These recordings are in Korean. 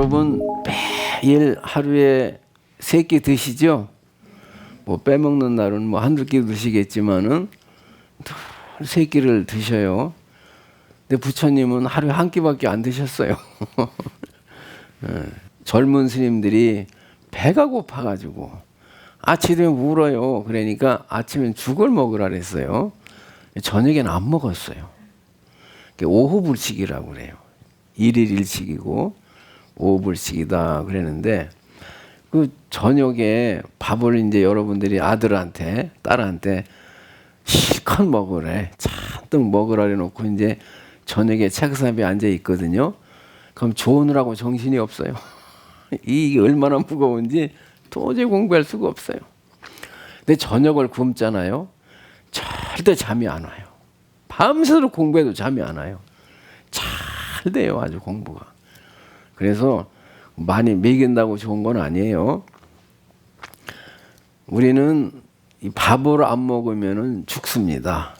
여러분 매일 하루에 3끼 드시죠? 뭐 빼먹는 날은 뭐 한두 끼 드시겠지만은 늘 3끼를 드셔요. 근데 부처님은 하루에 한 끼밖에 안 드셨어요. 젊은 스님들이 배가 고파가지고 아침에 되면 울어요. 그러니까 아침엔 죽을 먹으라 그랬어요. 저녁에는 안 먹었어요. 오후 불식이라고 그래요. 1일 1식이고 오후 불식이다 그랬는데 그 저녁에 밥을 이제 여러분들이 아들한테 딸한테 실컷 먹으래. 잔뜩 먹으라 해놓고 이제 저녁에 책상에 앉아 있거든요. 그럼 조느라고 정신이 없어요. 이게 얼마나 무거운지 도저히 공부할 수가 없어요. 근데 저녁을 굶잖아요. 절대 잠이 안 와요. 밤새도록 공부해도 잠이 안 와요. 잘 돼요, 아주 공부가. 그래서 많이 먹인다고 좋은 건 아니에요. 우리는 이 밥을 안 먹으면 죽습니다.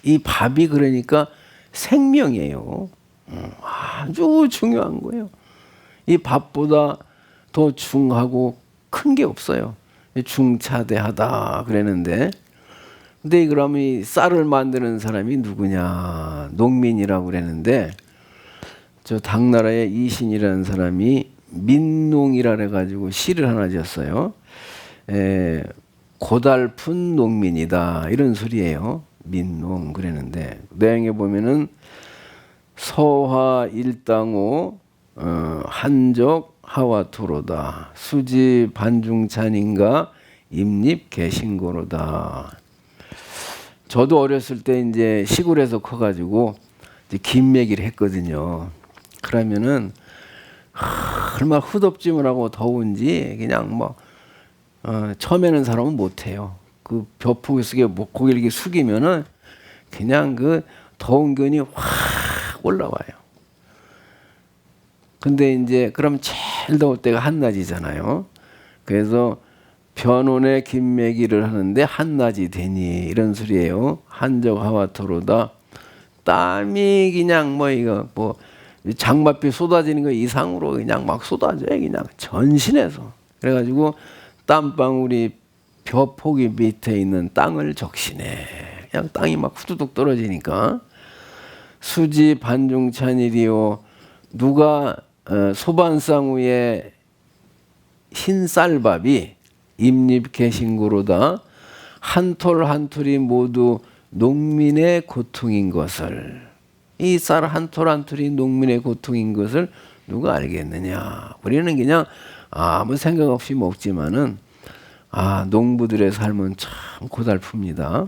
이 밥이 그러니까 생명이에요. 아주 중요한 거예요. 이 밥보다 더 중하고 큰 게 없어요. 중차대하다 그랬는데, 근데 그러면 이 쌀을 만드는 사람이 누구냐? 농민이라고 그랬는데, 저 당나라의 이신이라는 사람이 민농이라 해가지고 시를 하나 지었어요. 고달픈 농민이다 이런 소리예요. 민농 그랬는데 내용에 보면은 서화 일당오 한적 하와토로다 수지 반중찬인가 임립 개신고로다. 저도 어렸을 때 이제 시골에서 커가지고 이제 김매기를 했거든요. 그러면은 얼마나 후덥지근하고 더운지 그냥 뭐 처음에는 사람은 못해요. 그 벼포기 속에 고개를 이렇게 숙이면은 그냥 그 더운 기운이 확 올라와요. 근데 이제 그럼 제일 더울 때가 한낮이잖아요. 그래서 변온에 김매기를 하는데 한낮이 되니 이런 소리예요. 한적 하와토로다. 땀이 그냥 뭐 이거 뭐 장맛비 쏟아지는 거 이상으로 그냥 막 쏟아져요. 그냥 전신에서. 그래가지고 땀방울이 벼포기 밑에 있는 땅을 적시네. 그냥 땅이 막 후두둑 떨어지니까. 수지 반중찬일이요. 누가 소반상 위에 흰 쌀밥이 임립개신고로다. 한 톨 한 톨이 모두 농민의 고통인 것을, 이 쌀 한 톨 한 톨이 농민의 고통인 것을 누가 알겠느냐. 우리는 그냥 아무 생각 없이 먹지만은 농부들의 삶은 참 고달픕니다.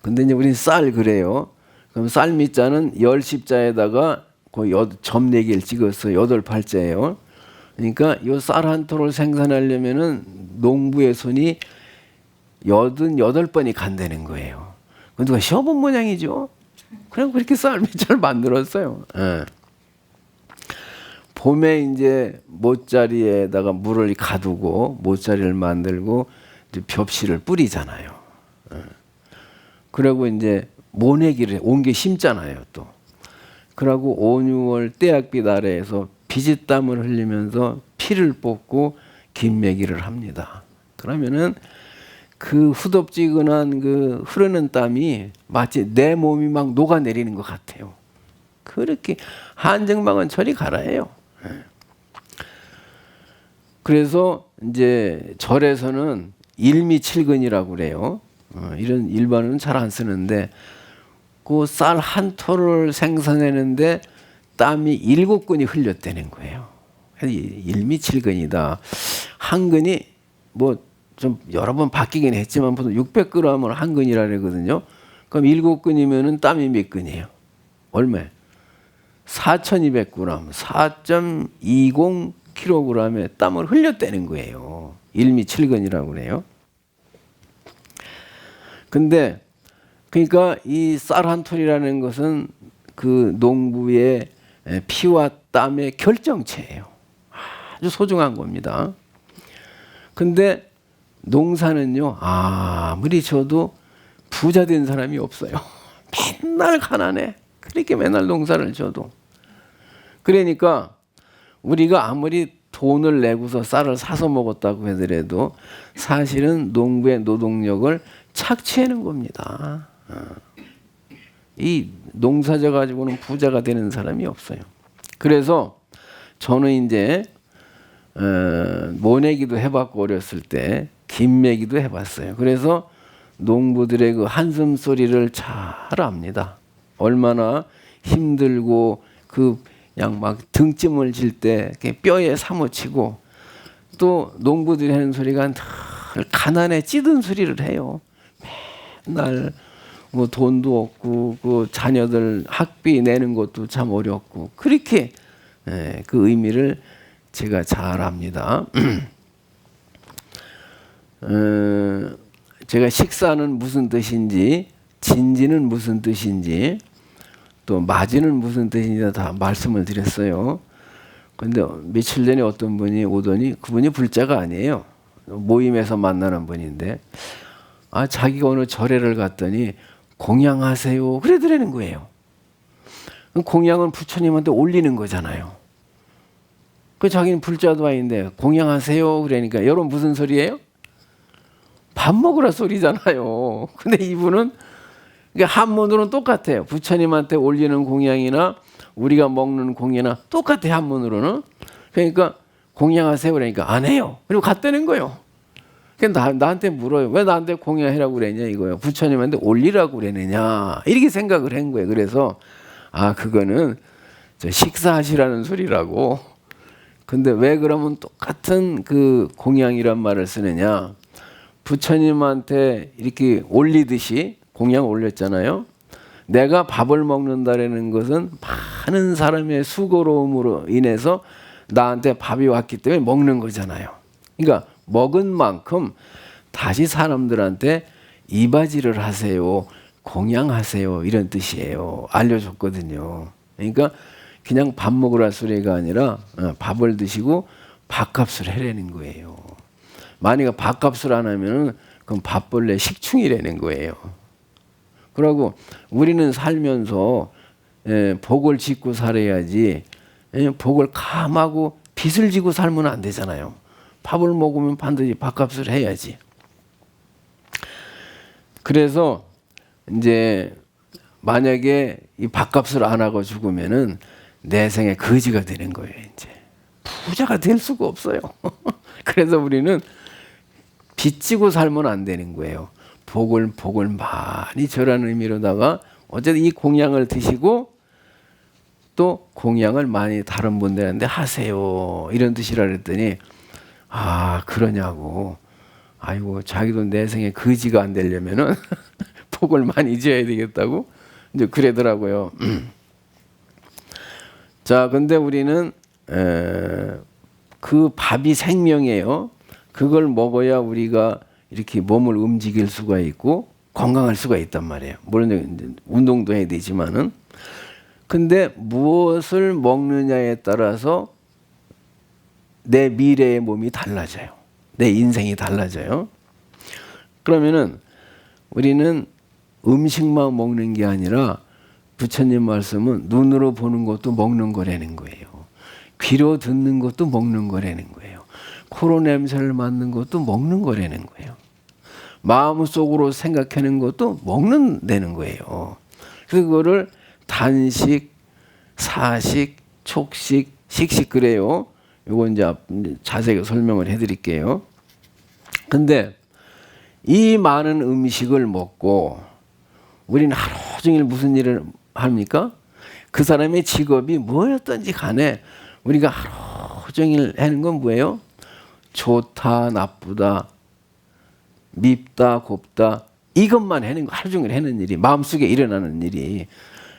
근데 이제 우리 쌀 그래요. 그럼 쌀 밑자는 10십자에다가 그 점 4개를 찍었어요. 8팔자예요. 그러니까 이 쌀 한 톨을 생산하려면은 농부의 손이 88번이 간다는 거예요. 그 누가 시험본 모양이죠. 그냥 그렇게 쌀 밑자를 만들었어요. 예. 봄에 이제 모짜리에다가 물을 가두고 모짜리를 만들고 이제 벽실을 뿌리잖아요. 그리고 이제 모내기를 옮겨 심잖아요. 또 그러고 5, 6월 떼약빛 아래에서 비지땀을 흘리면서 피를 뽑고 김매기를 합니다. 그러면은 그 후덥지근한 그 흐르는 땀이 마치 내 몸이 막 녹아내리는 것 같아요. 그렇게 한증막은 저리 가라예요. 그래서 이제 절에서는 일미칠근이라고 그래요. 이런 일반어는 잘 안 쓰는데 그 쌀 한 톨을 생산하는데 땀이 7근이 흘렸다는 거예요. 일미칠근이다. 한 근이 뭐 좀 여러 번 바뀌긴 했지만 보통 600g을 한 근이라 그러거든요. 그럼 7근이면은 땀이 몇 근이에요? 얼마예요? 4,200g, 4.20kg의 땀을 흘렸다는 거예요. 일미칠근이라고 그래요. 근데 그러니까 이 쌀 한 톨이라는 것은 그 농부의 피와 땀의 결정체예요. 아주 소중한 겁니다. 근데 농사는요, 아무리 줘도 부자 된 사람이 없어요. 맨날 가난해. 그렇게 맨날 농사를 줘도. 그러니까 우리가 아무리 돈을 내고서 쌀을 사서 먹었다고 하더라도 사실은 농부의 노동력을 착취하는 겁니다. 이 농사져 가지고는 부자가 되는 사람이 없어요. 그래서 저는 이제 모내기도 해봤고 어렸을 때 김매기도 해봤어요. 그래서 농부들의 그 한숨 소리를 잘 압니다. 얼마나 힘들고 그 그냥 막 등짐을 질 때 뼈에 사무치고, 또 농부들이 하는 소리가 늘 가난에 찌든 소리를 해요. 맨날 뭐 돈도 없고 그 자녀들 학비 내는 것도 참 어렵고 그렇게 그 의미를 제가 잘 압니다. 제가 식사는 무슨 뜻인지, 진지는 무슨 뜻인지, 또 맞이는 무슨 뜻인지 다 말씀을 드렸어요. 근데 며칠 전에 어떤 분이 오더니 그분이 불자가 아니에요. 모임에서 만나는 분인데 자기가 어느 절에를 갔더니 공양하세요 그러더라는 거예요. 공양은 부처님한테 올리는 거잖아요. 그 자기는 불자도 아닌데 공양하세요 그러니까 여러분 무슨 소리예요? 밥 먹으라 소리잖아요. 근데 이분은 한문으로는 똑같아요. 부처님한테 올리는 공양이나 우리가 먹는 공양이나 똑같아요. 한문으로는. 그러니까 공양하세요 그러니까 안 해요. 그리고 갔다는 거예요. 그러니까 나한테 물어요. 왜 나한테 공양하라고 그랬냐 이거예요. 부처님한테 올리라고 그랬느냐 이렇게 생각을 한 거예요. 그래서 그거는 식사하시라는 소리라고. 근데 왜 그러면 똑같은 그 공양이란 말을 쓰느냐. 부처님한테 이렇게 올리듯이 공양 올렸잖아요. 내가 밥을 먹는다라는 것은 많은 사람의 수고로움으로 인해서 나한테 밥이 왔기 때문에 먹는 거잖아요. 그러니까 먹은 만큼 다시 사람들한테 이바지를 하세요. 공양하세요. 이런 뜻이에요. 알려줬거든요. 그러니까 그냥 밥 먹으라 소리가 아니라 밥을 드시고 밥값을 해라는 거예요. 만약에 밥값을 안 하면 그럼 밥벌레 식충이라는 거예요. 그러고 우리는 살면서 복을 짓고 살아야지 복을 감하고 빚을 지고 살면 안 되잖아요. 밥을 먹으면 반드시 밥값을 해야지. 그래서 이제 만약에 이 밥값을 안 하고 죽으면은 내 생에 거지가 되는 거예요. 이제 부자가 될 수가 없어요. 그래서 우리는 빚지고 살면 안 되는 거예요. 복을 많이 절하는 의미로다가 어쨌든 이 공양을 드시고 또 공양을 많이 다른 분들한테 하세요. 이런 뜻이라 그랬더니 그러냐고. 아이고 자기도 내 생에 거지가 안 되려면은 복을 많이 지어야 되겠다고 이제 그러더라고요. 자, 근데 우리는 그 밥이 생명이에요. 그걸 먹어야 우리가 이렇게 몸을 움직일 수가 있고 건강할 수가 있단 말이에요. 물론 운동도 해야 되지만은. 근데 무엇을 먹느냐에 따라서 내 미래의 몸이 달라져요. 내 인생이 달라져요. 그러면은 우리는 음식만 먹는 게 아니라 부처님 말씀은 눈으로 보는 것도 먹는 거라는 거예요. 귀로 듣는 것도 먹는 거라는 거예요. 코로 냄새를 맡는 것도 먹는 거라는 거예요. 마음속으로 생각하는 것도 먹는다는 거예요. 그거를 단식, 사식, 촉식, 식식 그래요. 이거 이제 자세히 설명을 해드릴게요. 근데 이 많은 음식을 먹고 우리는 하루 종일 무슨 일을 합니까? 그 사람의 직업이 뭐였든지 간에 우리가 하루 종일 하는 건 뭐예요? 좋다, 나쁘다, 밉다, 곱다 이것만 하는 거 하루 종일 하는 일이 마음속에 일어나는 일이.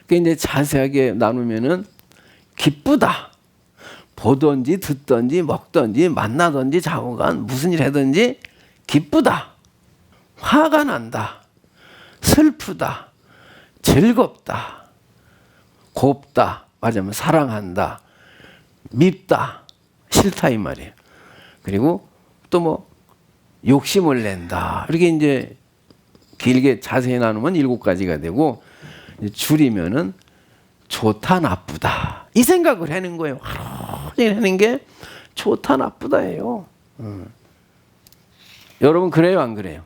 그 이제 자세하게 나누면은 기쁘다. 보든지 듣든지 먹든지 만나든지 자고간 무슨 일 하든지 기쁘다. 화가 난다. 슬프다. 즐겁다. 곱다. 맞으면 사랑한다. 밉다. 싫다 이 말이에요. 그리고 또 뭐 욕심을 낸다. 이렇게 이제 길게 자세히 나누면 7가지가 되고 줄이면은 좋다 나쁘다 이 생각을 하는 거예요. 하루 판단하는 게 좋다 나쁘다예요. 여러분 그래요 안 그래요?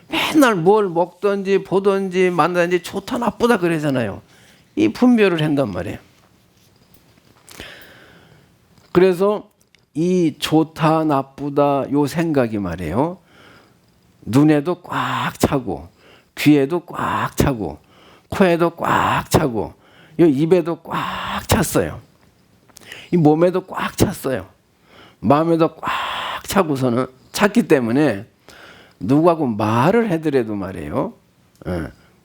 맨날 뭘 먹든지 보든지 만나든지 좋다 나쁘다 그러잖아요. 이 분별을 한단 말이에요. 그래서 이 좋다 나쁘다 요 생각이 말이에요. 눈에도 꽉 차고 귀에도 꽉 차고 코에도 꽉 차고 이 입에도 꽉 찼어요. 이 몸에도 꽉 찼어요. 마음에도 꽉 차고서는 찼기 때문에 누구하고 말을 해더라도 말이에요.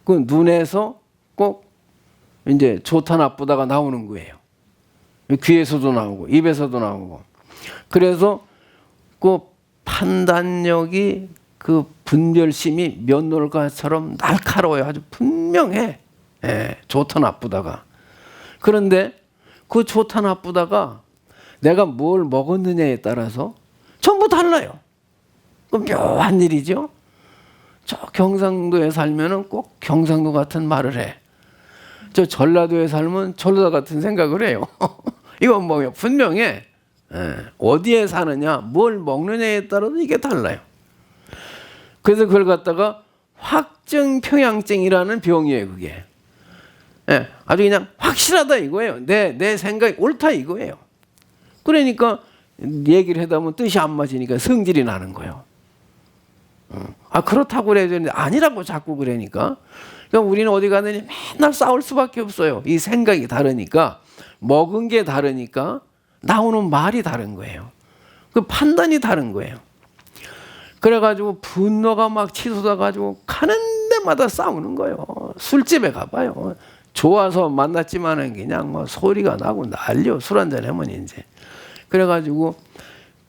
그 눈에서 꼭 이제 좋다 나쁘다가 나오는 거예요. 귀에서도 나오고 입에서도 나오고. 그래서 그 판단력이 그 분별심이 면놀과처럼 날카로워요. 아주 분명해. 좋다 나쁘다가. 그런데 그 좋다 나쁘다가 내가 뭘 먹었느냐에 따라서 전부 달라요. 그 묘한 일이죠. 저 경상도에 살면은 꼭 경상도 같은 말을 해. 저 전라도에 살면 전라도 같은 생각을 해요. 이건 뭐예요? 분명해. 어디에 사느냐, 뭘 먹느냐에 따라서 이게 달라요. 그래서 그걸 갖다가 확증평양증이라는 병이에요, 그게. 아주 그냥 확실하다 이거예요. 내 생각이 옳다 이거예요. 그러니까 얘기를 하다 보면 뜻이 안 맞으니까 성질이 나는 거예요. 그렇다고 그래야 되는데 아니라고 자꾸 그러니까. 그러니까 우리는 어디 가느니 맨날 싸울 수밖에 없어요. 이 생각이 다르니까, 먹은 게 다르니까 나오는 말이 다른 거예요. 그 판단이 다른 거예요. 그래가지고 분노가 막 치솟아가지고 가는 데마다 싸우는 거예요. 술집에 가봐요. 좋아서 만났지만은 그냥 뭐 소리가 나고 난리요. 술 한잔 하면 이제. 그래가지고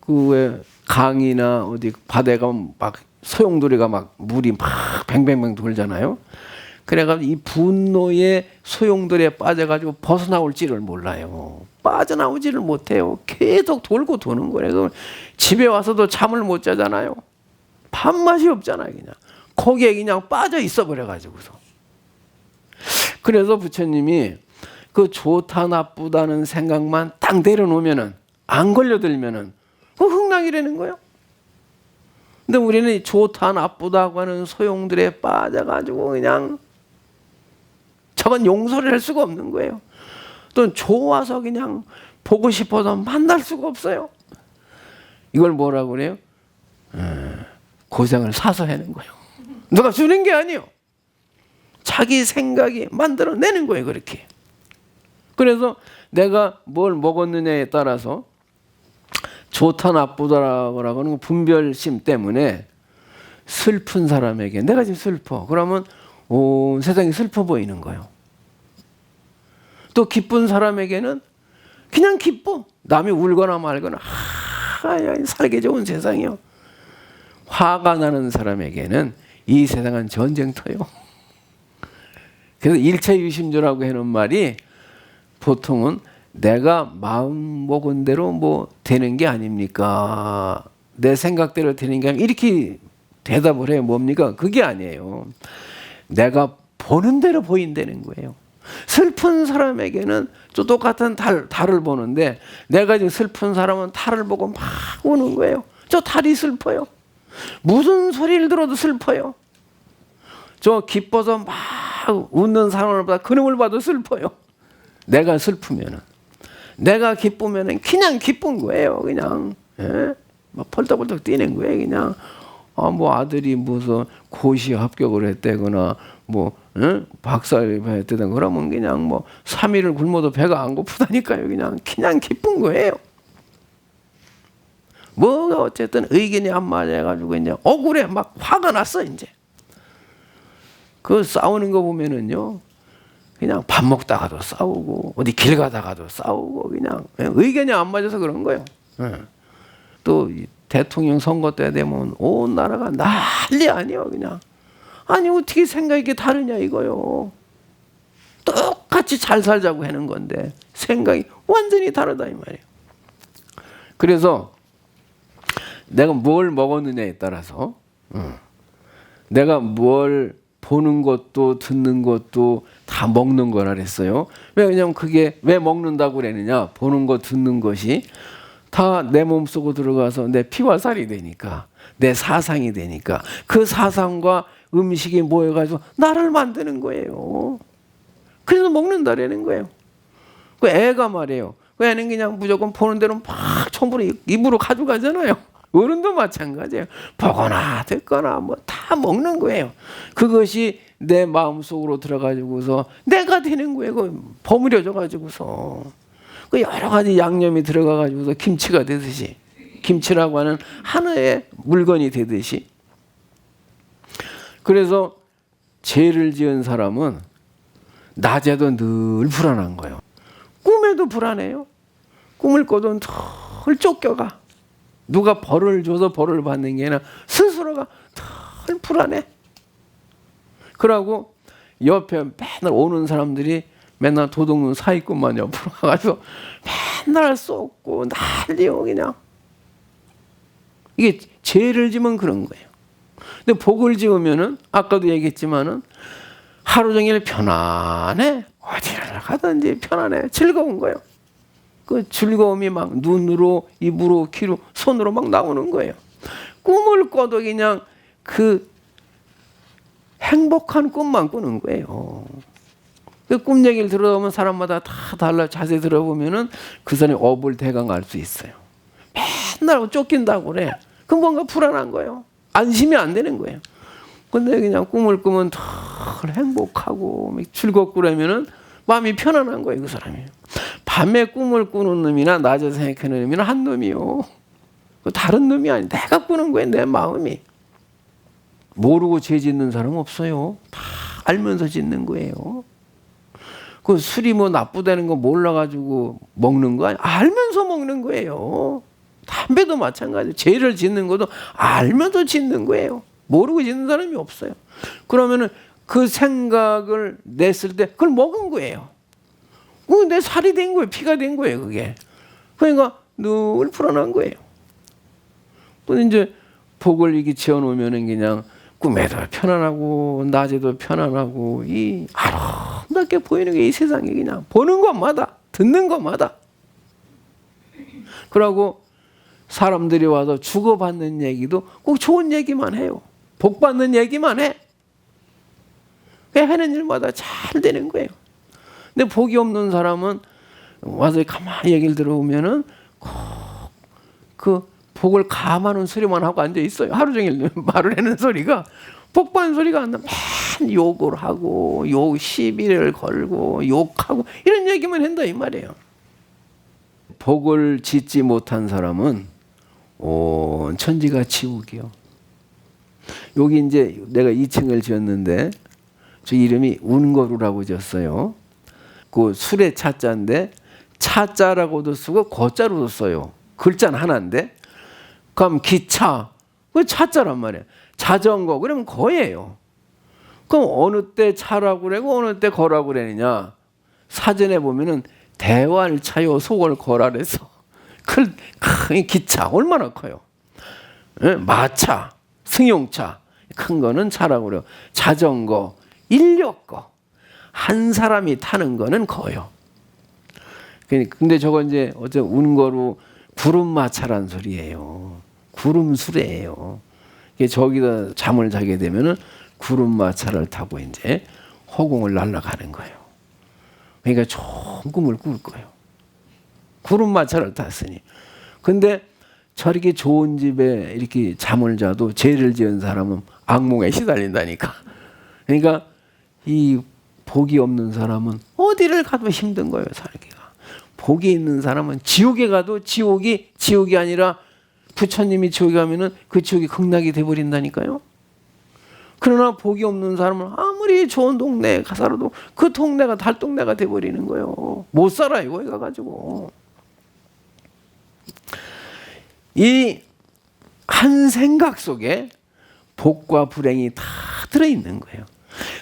그 왜 강이나 어디 바다에 가면 막 소용돌이가 막 물이 막 뱅뱅뱅 돌잖아요. 그래가지고 이 분노의 소용돌이에 빠져가지고 벗어나올지를 몰라요. 빠져나오지를 못해요. 계속 돌고 도는 거예요. 집에 와서도 잠을 못 자잖아요. 밥맛이 없잖아요. 그냥 거기에 그냥 빠져 있어 버려가지고서. 그래서 부처님이 그 좋다 나쁘다는 생각만 딱 내려놓으면은 안 걸려들면은 그 흥락이라는 거예요. 근데 우리는 좋다 나쁘다고 하는 소용들에 빠져가지고 그냥 저건 용서를 할 수가 없는 거예요. 또 좋아서 그냥 보고 싶어서 만날 수가 없어요. 이걸 뭐라고 그래요? 고생을 사서 하는 거예요. 누가 주는 게 아니에요. 자기 생각이 만들어내는 거예요. 그렇게. 그래서 내가 뭘 먹었느냐에 따라서 좋다 나쁘다라고 하는 분별심 때문에 슬픈 사람에게 내가 지금 슬퍼. 그러면 온 세상이 슬퍼 보이는 거예요. 또 기쁜 사람에게는 그냥 기뻐. 남이 울거나 말거나 살기 좋은 세상이요. 화가 나는 사람에게는 이 세상은 전쟁터요. 그래서 일체유심조라고 하는 말이 보통은 내가 마음 먹은 대로 뭐 되는 게 아닙니까? 내 생각대로 되는 게 아니면 이렇게 대답을 해요. 뭡니까? 그게 아니에요. 내가 보는 대로 보인다는 거예요. 슬픈 사람에게는 또 똑같은 달을 보는데 내가 지금 슬픈 사람은 달을 보고 막 우는 거예요. 저 달이 슬퍼요. 무슨 소리를 들어도 슬퍼요. 저 기뻐서 막 웃는 사람을 보다 그놈을 봐도 슬퍼요. 내가 슬프면은, 내가 기쁘면은 그냥 기쁜 거예요. 그냥 막 펄떡펄떡 뛰는 거예요. 그냥 뭐 아들이 무슨 고시 합격을 했다거나 뭐 박사를 했다거나 그러면 그냥 뭐 3일을 굶어도 배가 안 고프다니까요. 그냥 기쁜 거예요. 뭐가 어쨌든 의견이 안 맞아가지고 이제 억울해. 막 화가 났어 이제. 그 싸우는 거 보면은요, 그냥 밥 먹다가도 싸우고 어디 길 가다가도 싸우고 그냥 의견이 안 맞아서 그런 거예요. 또 대통령 선거 때 되면 온 나라가 난리 아니에요. 그냥 아니 어떻게 생각이 이렇게 다르냐 이거요. 똑같이 잘 살자고 하는 건데 생각이 완전히 다르다 이 말이에요. 그래서 내가 뭘 먹었느냐에 따라서 내가 뭘 보는 것도 듣는 것도 다 먹는 거라 그랬어요. 왜냐면 그게 왜 먹는다고 그랬느냐? 보는 것, 듣는 것이 다 내 몸속으로 들어가서 내 피와 살이 되니까, 내 사상이 되니까, 그 사상과 음식이 모여가지고 나를 만드는 거예요. 그래서 먹는다라는 거예요. 그 애가 말이에요. 그 애는 그냥 무조건 보는 대로 막 전부를 입으로 가져가잖아요. 어른도 마찬가지예요. 보거나 듣거나 뭐 다 먹는 거예요. 그것이 내 마음속으로 들어가지고서 내가 되는 거예요. 그 버무려져 가지고서 그 여러 가지 양념이 들어가 가지고서 김치가 되듯이, 김치라고 하는 하나의 물건이 되듯이. 그래서 죄를 지은 사람은 낮에도 늘 불안한 거예요. 꿈에도 불안해요. 꿈을 꿔도 늘 쫓겨가. 누가 벌을 줘서 벌을 받는 게 아니라 스스로가 늘 불안해. 그러고 옆에 맨날 오는 사람들이 맨날 도둑놈 사기꾼만 옆으로 와가지고 맨날 쏟고 난리요 그냥. 이게 죄를 지면 그런 거예요. 근데 복을 지으면은 아까도 얘기했지만은 하루 종일 편안해. 어디를 가든지 편안해. 즐거운 거예요. 그 즐거움이 막 눈으로, 입으로, 귀로, 손으로 막 나오는 거예요. 꿈을 꿔도 그냥 그 행복한 꿈만 꾸는 거예요. 그 꿈 얘기를 들어보면 사람마다 다 달라. 자세히 들어보면은 그 사람이 업을 대강 알 수 있어요. 맨날 쫓긴다고 그래. 그 뭔가 불안한 거예요. 안심이 안 되는 거예요. 근데 그냥 꿈을 꾸면 늘 행복하고 즐겁고 그러면은 마음이 편안한 거예요, 그 사람이. 밤에 꿈을 꾸는 놈이나 낮에 생각하는 놈이나 한 놈이요. 다른 놈이 아니. 내가 꾸는 거예요, 내 마음이. 모르고 죄 짓는 사람 없어요. 다 알면서 짓는 거예요. 그 술이 뭐 나쁘다는 거 몰라가지고 먹는 거 아니야. 알면서 먹는 거예요. 담배도 마찬가지예요. 죄를 짓는 것도 알면서 짓는 거예요. 모르고 짓는 사람이 없어요. 그러면은 그 생각을 냈을 때 그걸 먹은 거예요. 내 살이 된 거예요. 피가 된 거예요. 그게. 그러니까 늘 불안한 거예요. 또 이제 복을 이렇게 지어놓으면은 그냥 꿈에도 편안하고 낮에도 편안하고 이 아름답게 보이는 게 이 세상에 그냥 보는 것마다 듣는 것마다. 그러고 사람들이 와서 주고받는 얘기도 꼭 좋은 얘기만 해요. 복 받는 얘기만 해. 하는 일마다 잘 되는 거예요. 근데 복이 없는 사람은 와서 가만히 얘기를 들어보면은 그 복을 감하는 소리만 하고 앉아 있어요. 하루 종일 말을 하는 소리가 복 받는 소리가 안 나. 맨 욕을 하고 시비를 걸고 욕하고 이런 얘기만 한다 이 말이에요. 복을 짓지 못한 사람은 온 천지가 지옥이요. 여기 이제 내가 2층을 지었는데 저 이름이 운거루라고 지었어요. 그 술의 차자인데 차자라고도 쓰고 거자로도 써요. 글자는 하나인데 그럼 기차 그 차자란 말이에요. 자전거 그러면 거예요. 그럼 어느 때 차라고 그러고 어느 때 거라고 그러느냐. 사전에 보면은 대활차요 속을 거라 그래서 큰 기차 얼마나 커요. 마차, 승용차 큰 거는 차라고 그래요. 자전거, 인력거 한 사람이 타는 거는 거요. 근데 저거 이제 어째 운거로 구름마차란 소리예요. 구름수레예요. 저기다 잠을 자게 되면은 구름마차를 타고 이제 허공을 날아가는 거예요. 그러니까 좋은 꿈을 꿀 거예요. 구름마차를 탔으니. 근데 저렇게 좋은 집에 이렇게 잠을 자도 죄를 지은 사람은 악몽에 시달린다니까. 그러니까 이 복이 없는 사람은 어디를 가도 힘든 거예요, 살기가. 복이 있는 사람은 지옥에 가도 지옥이 아니라 부처님이 지옥에 가면은 그 지옥이 극락이 돼버린다니까요. 그러나 복이 없는 사람은 아무리 좋은 동네에 살아도 그 동네가 달동네가 돼버리는 거예요. 못 살아요, 거기 가가지고. 이 한 생각 속에 복과 불행이 다 들어있는 거예요.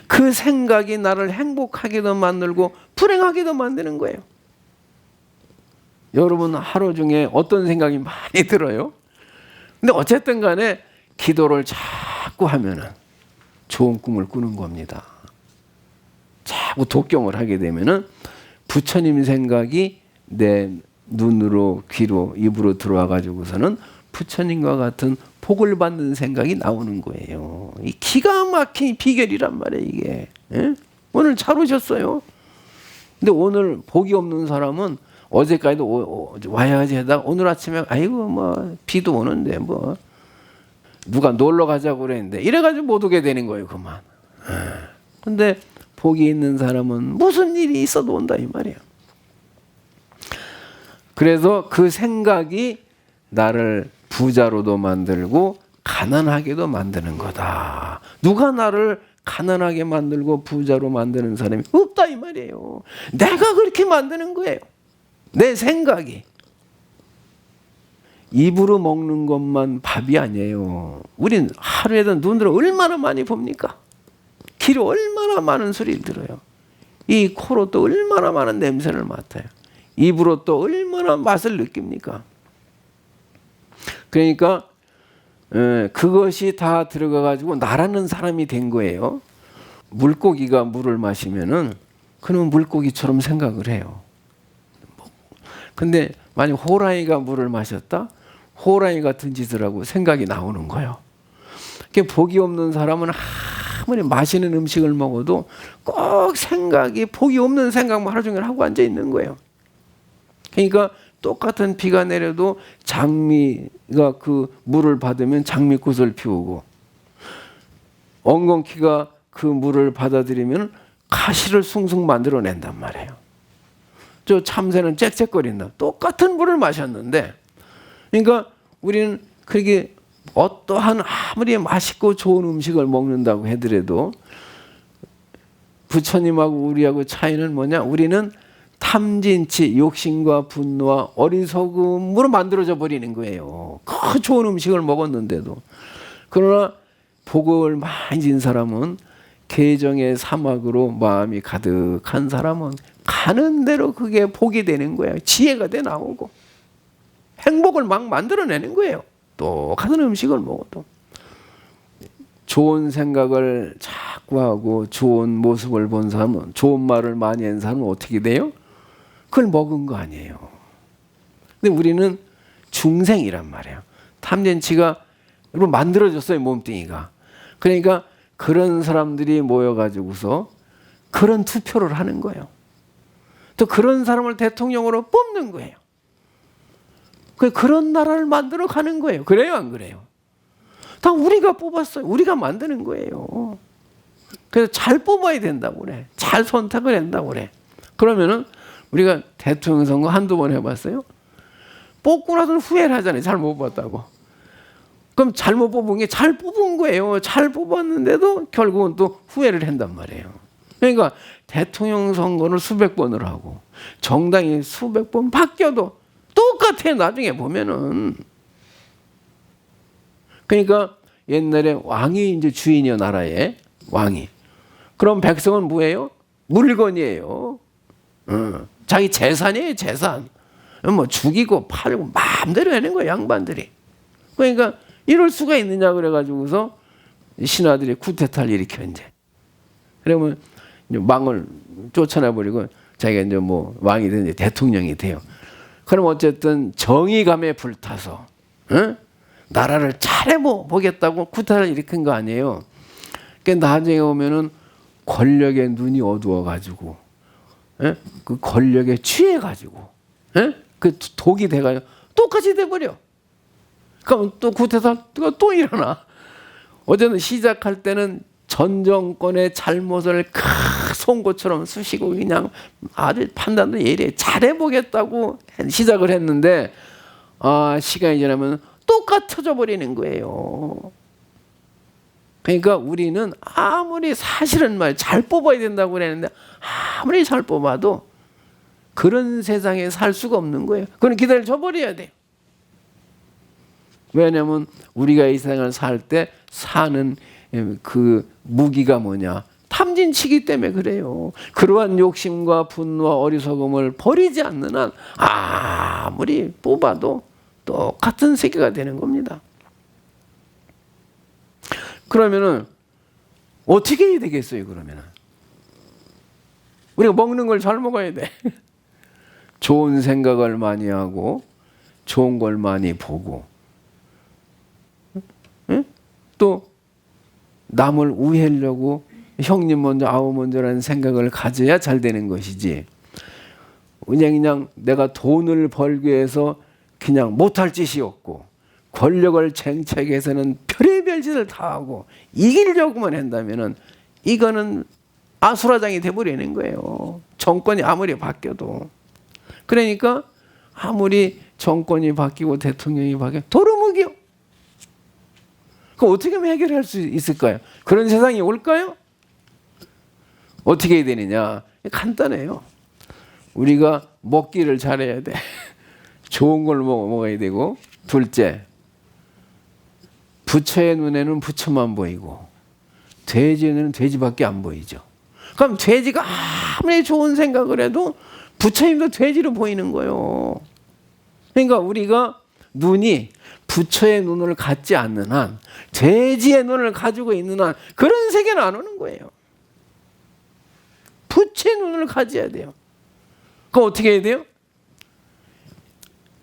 그 생각이 나를 행복하게도 만들고 불행하게도 만드는 거예요. 여러분 하루 중에 어떤 생각이 많이 들어요? 근데 어쨌든 간에 기도를 자꾸 하면은 좋은 꿈을 꾸는 겁니다. 자꾸 독경을 하게 되면은 부처님 생각이 내 눈으로, 귀로, 입으로 들어와 가지고서는 부처님과 같은 복을 받는 생각이 나오는 거예요. 이 기가 막힌 비결이란 말이에요, 이게. 예? 오늘 잘 오셨어요. 근데 오늘 복이 없는 사람은 어제까지도 와야지 하다가 오늘 아침에 아이고 뭐 비도 오는데 뭐 누가 놀러 가자고 그랬는데 이래가지고 못 오게 되는 거예요, 그만. 근데 복이 있는 사람은 무슨 일이 있어도 온다 이 말이에요. 그래서 그 생각이 나를 부자로도 만들고 가난하게도 만드는 거다. 누가 나를 가난하게 만들고 부자로 만드는 사람이 없다 이 말이에요. 내가 그렇게 만드는 거예요. 내 생각이. 입으로 먹는 것만 밥이 아니에요. 우린 하루에도 눈으로 얼마나 많이 봅니까? 귀로 얼마나 많은 소리를 들어요. 이 코로 또 얼마나 많은 냄새를 맡아요. 입으로 또 얼마나 맛을 느낍니까? 그러니까 그것이 다 들어가 가지고 나라는 사람이 된 거예요. 물고기가 물을 마시면은 그는 물고기처럼 생각을 해요. 근데 만약 호랑이가 물을 마셨다? 호랑이 같은 짓을 하고 생각이 나오는 거예요. 복이 없는 사람은 아무리 맛있는 음식을 먹어도 꼭 생각이 복이 없는 생각만 하루 종일 하고 앉아 있는 거예요. 그러니까 똑같은 비가 내려도 장미가 그 물을 받으면 장미꽃을 피우고 엉겅퀴가 그 물을 받아들이면 가시를 숭숭 만들어낸단 말이에요. 저 참새는 짹짹거린다. 똑같은 물을 마셨는데, 그러니까 우리는 그렇게 어떠한 아무리 맛있고 좋은 음식을 먹는다고 하더라도 부처님하고 우리하고 차이는 뭐냐? 우리는 탐진치, 욕심과 분노와 어리석음으로 만들어져 버리는 거예요. 그 좋은 음식을 먹었는데도. 그러나 복을 많이 진 사람은 계정의 사막으로 마음이 가득한 사람은 가는 대로 그게 복이 되는 거예요. 지혜가 돼 나오고 행복을 막 만들어내는 거예요. 똑같은 음식을 먹어도 좋은 생각을 자꾸 하고 좋은 모습을 본 사람은, 좋은 말을 많이 한 사람은 어떻게 돼요? 그걸 먹은 거 아니에요. 근데 우리는 중생이란 말이에요. 탐진치가 만들어졌어요, 몸뚱이가. 그러니까 그런 사람들이 모여가지고서 그런 투표를 하는 거예요. 또 그런 사람을 대통령으로 뽑는 거예요. 그런 나라를 만들어 가는 거예요. 그래요, 안 그래요? 다 우리가 뽑았어요. 우리가 만드는 거예요. 그래서 잘 뽑아야 된다고 그래. 잘 선택을 한다고 그래. 그러면은 우리가 대통령 선거 한두 번 해봤어요? 뽑고 나서 후회를 하잖아요. 잘 못 뽑았다고. 그럼 잘못 뽑은 게 잘 뽑은 거예요. 잘 뽑았는데도 결국은 또 후회를 한단 말이에요. 그러니까 대통령 선거를 수백 번을 하고 정당이 수백 번 바뀌어도 똑같아요. 나중에 보면은. 그러니까 옛날에 왕이 이제 주인이요, 나라에. 왕이. 그럼 백성은 뭐예요? 물건이에요. 자기 재산이에요, 재산. 뭐 죽이고 팔고 마음대로 하는 거예요, 양반들이. 그러니까 이럴 수가 있느냐 그래가지고서 신하들이 쿠데타를 일으켜 이제. 그러면 이제 왕을 쫓아내버리고 자기가 이제 뭐 왕이 되는 대통령이 돼요. 그럼 어쨌든 정의감에 불타서 나라를 잘해보겠다고 쿠데타를 일으킨 거 아니에요. 그러니까 나중에 오면은 권력의 눈이 어두워가지고 그 권력에 취해가지고 그 독이 돼가지고 똑같이 돼버려. 그럼 또 쿠데타가 또 일어나. 어제는 시작할 때는 전 정권의 잘못을 송곳처럼 쑤시고 그냥 아주 판단도 예리해 잘해보겠다고 시작을 했는데 시간이 지나면 똑같아져 버리는 거예요. 그러니까 우리는 아무리 사실은 잘 뽑아야 된다고 그랬는데 아무리 잘 뽑아도 그런 세상에 살 수가 없는 거예요. 그건 기다려 버려야 돼요. 왜냐하면 우리가 이 세상을 살 때 사는 그 무기가 뭐냐? 탐진치기 때문에 그래요. 그러한 욕심과 분노와 어리석음을 버리지 않는 한 아무리 뽑아도 똑같은 세계가 되는 겁니다. 그러면은 어떻게 해야 되겠어요, 그러면은? 우리가 먹는 걸 잘 먹어야 돼. 좋은 생각을 많이 하고, 좋은 걸 많이 보고, 응? 또 남을 우애하려고 형님 먼저 아우 먼저라는 생각을 가져야 잘 되는 것이지. 그냥 내가 돈을 벌기 위해서 그냥 못할 짓이 없고 권력을 쟁취해서는 별의별 짓을 다 하고 이기려고만 한다면은 이거는 아수라장이 돼버리는 거예요. 정권이 아무리 바뀌어도. 그러니까 아무리 정권이 바뀌고 대통령이 바뀌어 도루묵이요. 그럼 어떻게 하면 해결할 수 있을까요? 그런 세상이 올까요? 어떻게 해야 되느냐? 간단해요. 우리가 먹기를 잘해야 돼. 좋은 걸 먹어야 되고, 둘째, 부처의 눈에는 부처만 보이고 돼지의 눈에는 돼지밖에 안 보이죠. 그럼 돼지가 아무리 좋은 생각을 해도 부처님도 돼지로 보이는 거예요. 그러니까 우리가 눈이 부처의 눈을 갖지 않는 한, 돼지의 눈을 가지고 있는 한 그런 세계는 안 오는 거예요. 부처의 눈을 가져야 돼요. 그럼 어떻게 해야 돼요?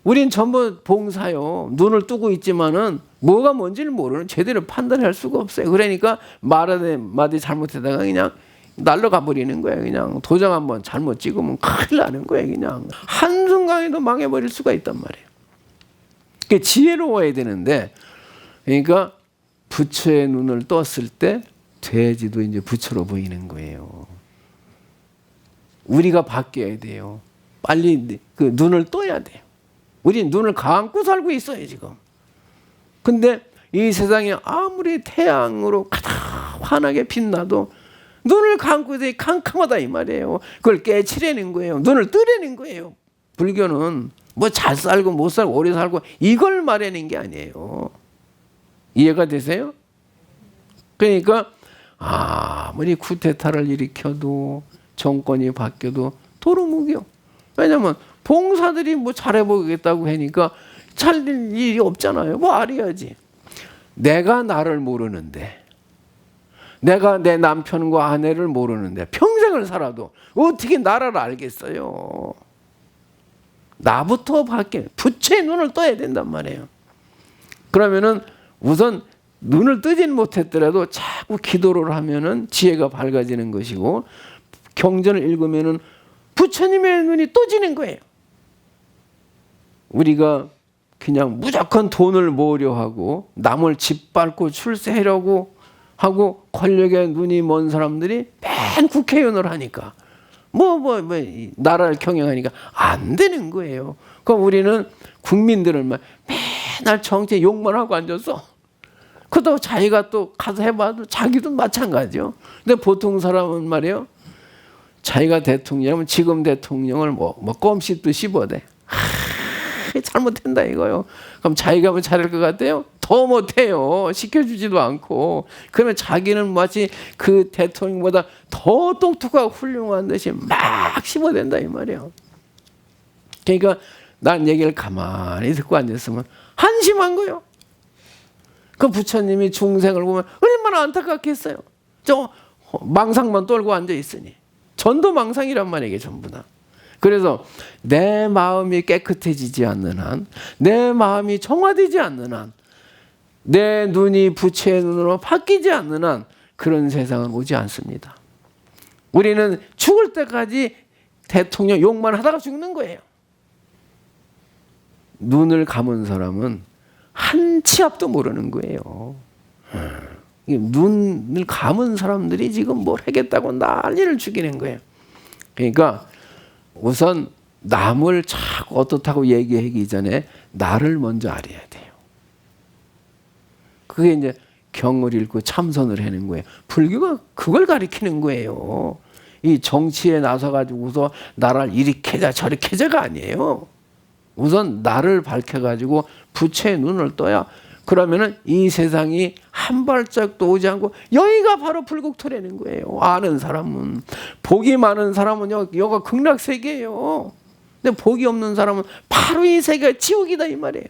우린 전부 봉사요. 눈을 뜨고 있지만은 뭐가 뭔지를 모르는, 제대로 판단할 수가 없어요. 그러니까 말하디 잘못하다가 그냥 날아가 버리는 거예요. 그냥 도장 한번 잘못 찍으면 큰일 나는 거예요. 그냥 한순간에도 망해버릴 수가 있단 말이에요. 그게 지혜로워야 되는데, 그러니까 부처의 눈을 떴을 때 돼지도 이제 부처로 보이는 거예요. 우리가 바뀌어야 돼요. 빨리 그 눈을 떠야 돼요. 우리는 눈을 감고 살고 있어요, 지금. 근데 이 세상에 아무리 태양으로 가득 환하게 빛나도 눈을 감고 있어야 캄캄하다 이 말이에요. 그걸 깨치려는 거예요. 눈을 뜨려는 거예요. 불교는 뭐 잘 살고 못 살고 오래 살고 이걸 말하는 게 아니에요. 이해가 되세요? 그러니까 아무리 쿠데타를 일으켜도 정권이 바뀌어도 도루묵이요. 왜냐면 봉사들이 뭐 잘해보겠다고 하니까 잘 일이 없잖아요. 뭐 알아야지. 내가 나를 모르는데, 내가 내 남편과 아내를 모르는데 평생을 살아도 어떻게 나라를 알겠어요? 나부터 바뀌어 부처의 눈을 떠야 된단 말이에요. 그러면은 우선 눈을 뜨지는 못했더라도 자꾸 기도를 하면은 지혜가 밝아지는 것이고, 경전을 읽으면은 부처님의 눈이 떠지는 거예요. 우리가 그냥 무조건 돈을 모으려 하고 남을 짓밟고 출세하려고 하고 권력에 눈이 먼 사람들이 맨 국회의원을 하니까 뭐 나라를 경영하니까 안 되는 거예요. 그럼 우리는 국민들을 맨날 정치에 욕만 하고 앉아서, 그것도 자기가 또 가서 해봐도 자기도 마찬가지죠. 근데 보통 사람은 말이에요, 자기가 대통령이면 지금 대통령을 뭐 껌씹도 씹어대. 잘못한다 이거요. 그럼 자기가 뭐 잘할 것 같아요? 더 못해요. 시켜주지도 않고. 그러면 자기는 마치 그 대통령보다 더 똑똑하고 훌륭한 듯이 막 씹어댄다 이 말이에요. 그러니까 난 얘기를 가만히 듣고 앉았으면 한심한 거예요. 그 부처님이 중생을 보면 얼마나 안타깝겠어요. 저 망상만 떨고 앉아 있으니. 전도 망상이란 말이에요, 전부 다. 그래서 내 마음이 깨끗해지지 않는 한, 내 마음이 정화되지 않는 한, 내 눈이 부처의 눈으로 바뀌지 않는 한 그런 세상은 오지 않습니다. 우리는 죽을 때까지 대통령 욕만 하다가 죽는 거예요. 눈을 감은 사람은 한 치 앞도 모르는 거예요. 눈을 감은 사람들이 지금 뭘 하겠다고 난리를 죽이는 거예요. 그러니까 우선 남을 자꾸 어떻다고 얘기하기 전에 나를 먼저 알아야 돼요. 그게 이제 경을 읽고 참선을 하는 거예요. 불교가 그걸 가리키는 거예요. 이 정치에 나서가지고서 나를 이렇게자 저렇게자가 아니에요. 우선 나를 밝혀가지고 부처의 눈을 떠야, 그러면은 이 세상이 한 발짝도 오지 않고 여기가 바로 불국토라는 거예요. 아는 사람은. 복이 많은 사람은 여기가 극락세계예요. 근데 복이 없는 사람은 바로 이 세계가 지옥이다 이 말이에요.